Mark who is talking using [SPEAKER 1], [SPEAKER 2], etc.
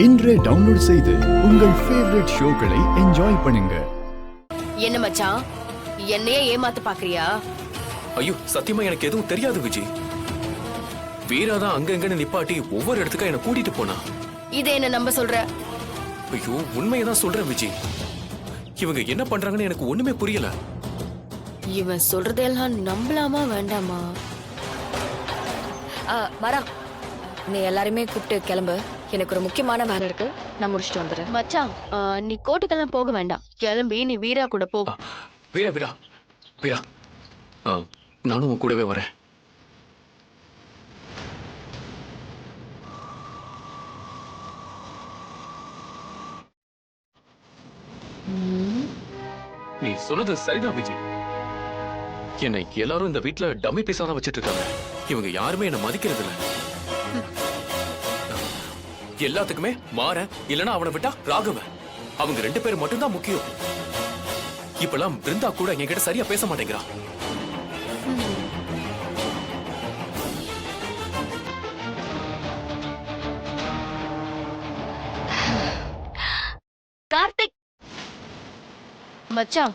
[SPEAKER 1] இன்றே டவுன்லோட் செய்து உங்கள் ஃபேவரட் ஷோக்களை என்ஜாய் பண்ணுங்க.
[SPEAKER 2] என்ன மச்சான், என்னையே ஏமாத்த பாக்குறியா?
[SPEAKER 3] ஐயோ, சத்தியமா எனக்கு எதுவும் தெரியாது விஜய். வீராதான் அங்க எங்கன்னு நிப்பாட்டி ஒவ்வொரு இடத்துக்கா என்ன கூட்டிட்டு போனா.
[SPEAKER 2] இதை என்ன நம்ப சொல்ற?
[SPEAKER 3] ஐயோ, உண்மையதான் சொல்றேன் விஜய். இவங்க என்ன பண்றாங்கன்னு எனக்கு ஒண்ணுமே புரியல.
[SPEAKER 2] இவன் சொல்றதெல்லாம் நம்பலாமா வேண்டாமா?
[SPEAKER 4] வரா, நீ எல்லாருமே கூப்பிட்டு கிளம்பு. எனக்கு ஒரு முக்கியமான வேலை இருக்கு, நான் முடிச்சுட்டு வந்துடுறேன்.
[SPEAKER 2] மச்சான், நீ கோட்டுக்கெல்லாம் போக வேண்டாம். கிளம்பி நீ வீரா கூட போ.
[SPEAKER 3] வீரா வீரா வீரா, நானும் உன் கூடவே வரேன். நீ சொன்னது சரிதான் விஜய். என்னை எல்லாரும் இந்த வீட்டுல டம்மி பீஸா தான் வச்சிட்டு இருக்காங்க. இவங்க யாருமே என்ன மதிக்கிறது இல்ல. எல்லாத்துக்குமே மாற இல்லனா அவனை விட்டா ராகவ, அவங்க ரெண்டு பேரும் மட்டும்தான் முக்கியம். இப்பெல்லாம் பிருந்தா கூட என்கிட்ட சரியா பேச மாட்டேங்கிறா.
[SPEAKER 2] கார்த்திக் மச்சான்,